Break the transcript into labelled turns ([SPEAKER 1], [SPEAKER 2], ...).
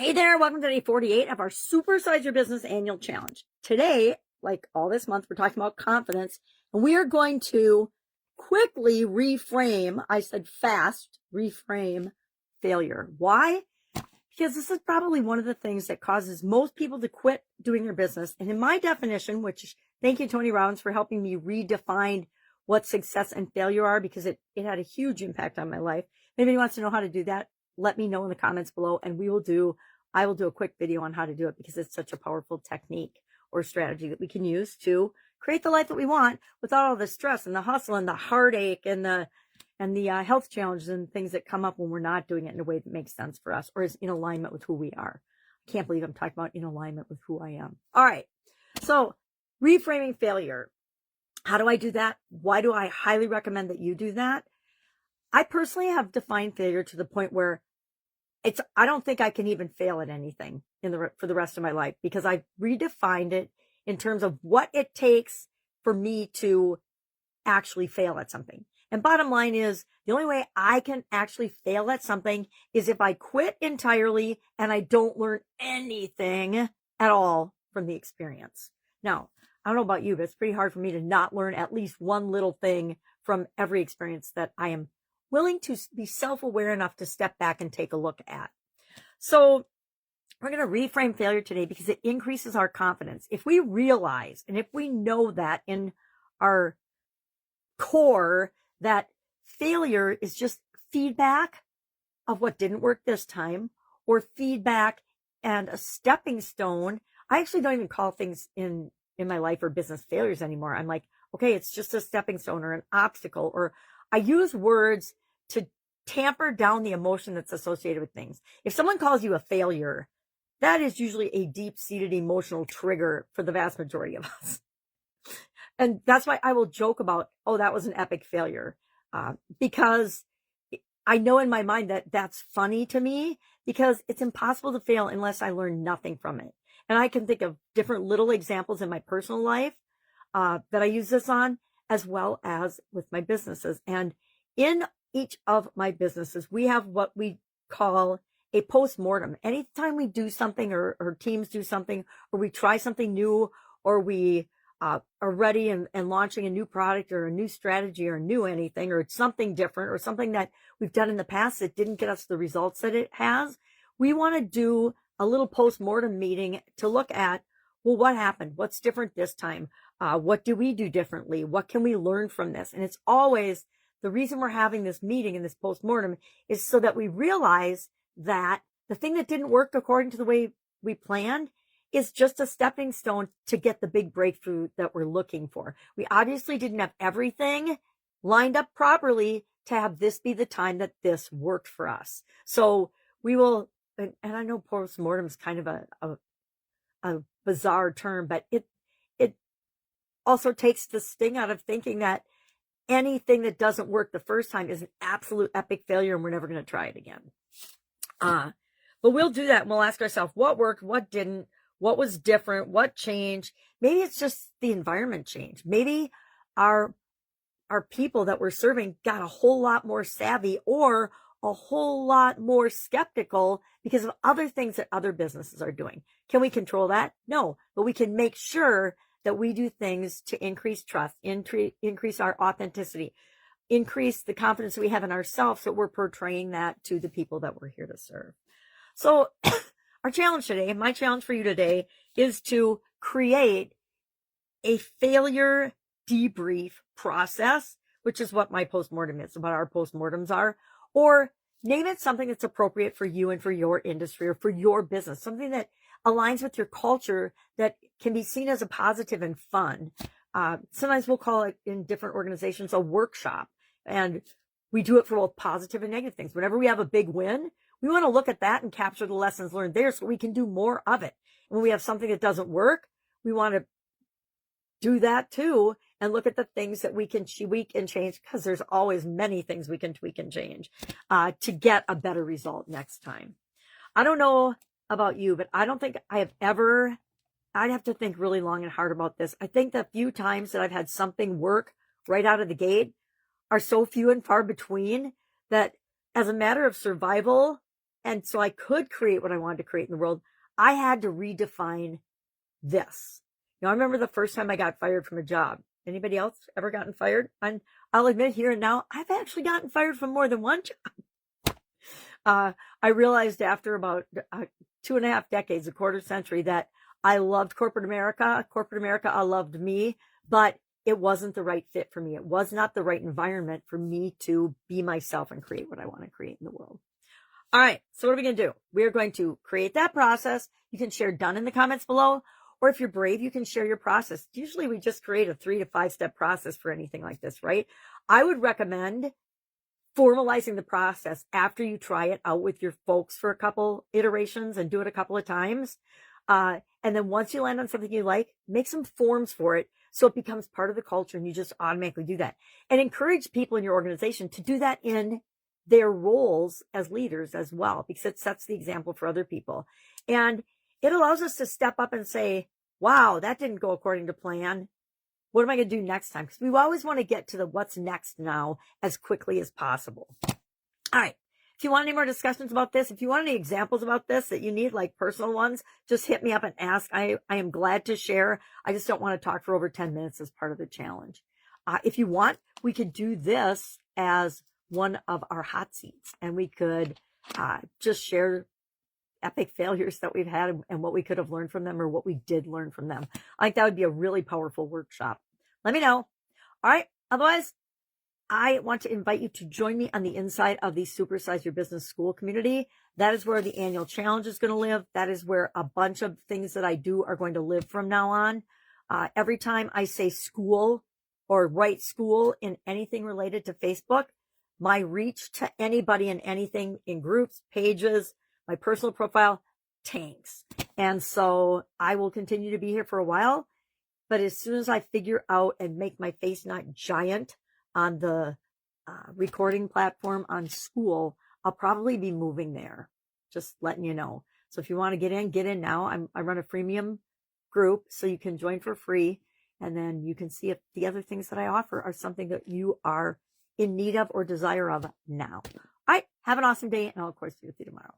[SPEAKER 1] Hey there, welcome to day 48 of our Supersize Your Business Annual Challenge. Today, like all this month, we're talking about confidence, and we are going to quickly reframe, I said fast, reframe failure. Why? Because this is probably one of the things that causes most people to quit doing their business. And in my definition, which thank you, Tony Robbins, for helping me redefine what success and failure are, because it had a huge impact on my life. If anybody wants to know how to do that, let me know in the comments below, and I will do a quick video on how to do it, because it's such a powerful technique or strategy that we can use to create the life that we want without all the stress and the hustle and the heartache and the health challenges and things that come up when we're not doing it in a way that makes sense for us or is in alignment with who we are. I can't believe I'm talking about in alignment with who I am. All right. So reframing failure. How do I do that? Why do I highly recommend that you do that? I personally have defined failure to the point where I don't think I can even fail at anything for the rest of my life, because I've redefined it in terms of what it takes for me to actually fail at something. And bottom line is, the only way I can actually fail at something is if I quit entirely and I don't learn anything at all from the experience. Now, I don't know about you, but it's pretty hard for me to not learn at least one little thing from every experience that I am willing to be self-aware enough to step back and take a look at. So we're going to reframe failure today because it increases our confidence. If we realize, and if we know that in our core, that failure is just feedback of what didn't work this time, or feedback and a stepping stone. I actually don't even call things in my life or business failures anymore. I'm like, okay, it's just a stepping stone or an obstacle, or I use words to tamper down the emotion that's associated with things. If someone calls you a failure, that is usually a deep-seated emotional trigger for the vast majority of us. And that's why I will joke about, oh, that was an epic failure, because I know in my mind that that's funny to me, because it's impossible to fail unless I learn nothing from it. And I can think of different little examples in my personal life that I use this on, as well as with my businesses. And in each of my businesses, we have what we call a post-mortem. Anytime we do something, or teams do something, or we try something new, or we are ready and launching a new product or a new strategy or new anything, or it's something different or something that we've done in the past that didn't get us the results that it has, we want to do a little post-mortem meeting to look at, well, what happened? What's different this time? What do we do differently? What can we learn from this? And it's always the reason we're having this meeting and this postmortem is so that we realize that the thing that didn't work according to the way we planned is just a stepping stone to get the big breakthrough that we're looking for. We obviously didn't have everything lined up properly to have this be the time that this worked for us. So we will, and I know postmortem is kind of a bizarre term, but it also takes the sting out of thinking that anything that doesn't work the first time is an absolute epic failure and we're never going to try it again. But we'll do that and we'll ask ourselves what worked, what didn't, what was different, what changed. Maybe it's just the environment changed. Maybe our people that we're serving got a whole lot more savvy or a whole lot more skeptical because of other things that other businesses are doing. Can we control that? No, but we can make sure that we do things to increase trust, increase our authenticity, increase the confidence we have in ourselves, that we're portraying that to the people that we're here to serve. So our challenge today, my challenge for you today, is to create a failure debrief process, which is what my postmortem is, what our postmortems are, or name it something that's appropriate for you and for your industry or for your business, something that aligns with your culture that can be seen as a positive and fun. Sometimes we'll call it in different organizations a workshop, and we do it for both positive and negative things. Whenever we have a big win, we want to look at that and capture the lessons learned there so we can do more of it. When we have something that doesn't work, we want to do that too and look at the things that we can tweak and change, because there's always many things we can tweak and change to get a better result next time. I don't know about you, but I don't think I have ever, I'd have to think really long and hard about this. I think the few times that I've had something work right out of the gate are so few and far between that as a matter of survival, And so I could create what I wanted to create in the world. I had to redefine this. I remember the first time I got fired from a job. Anybody else ever gotten fired? And I'll admit here and now, I've actually gotten fired from more than one job. I realized after about 2.5 decades, a quarter century, that I loved corporate America. Corporate America loved me, but it wasn't the right fit for me. It was not the right environment for me to be myself and create what I want to create in the world. All right. So what are we going to do? We are going to create that process. You can share done in the comments below, or if you're brave, you can share your process. Usually we just create a 3 to 5 step process for anything like this, right? I would recommend formalizing the process after you try it out with your folks for a couple iterations and do it a couple of times. And then once you land on something you like, make some forms for it so it becomes part of the culture and you just automatically do that. And encourage people in your organization to do that in their roles as leaders as well, because it sets the example for other people. And it allows us to step up and say, wow, that didn't go according to plan. What am I going to do next time? Because we always want to get to the what's next now as quickly as possible. All right. If you want any more discussions about this, if you want any examples about this that you need, like personal ones, just hit me up and ask. I am glad to share. I just don't want to talk for over 10 minutes as part of the challenge. If you want, we could do this as one of our hot seats, and we could just share epic failures that we've had and what we could have learned from them, or what we did learn from them. I think that would be a really powerful workshop. Let me know. All right. Otherwise, I want to invite you to join me on the inside of the Supersize Your Business School community. That is where the annual challenge is going to live. That is where a bunch of things that I do are going to live from now on. Every time I say school or write school in anything related to Facebook, my reach to anybody and anything in groups, pages, my personal profile tanks. And so I will continue to be here for a while. But as soon as I figure out and make my face not giant on the recording platform on school, I'll probably be moving there. Just letting you know. So if you want to get in now. I run a freemium group, so you can join for free. And then you can see if the other things that I offer are something that you are in need of or desire of now. All right. Have an awesome day, and I'll, of course, be with you tomorrow.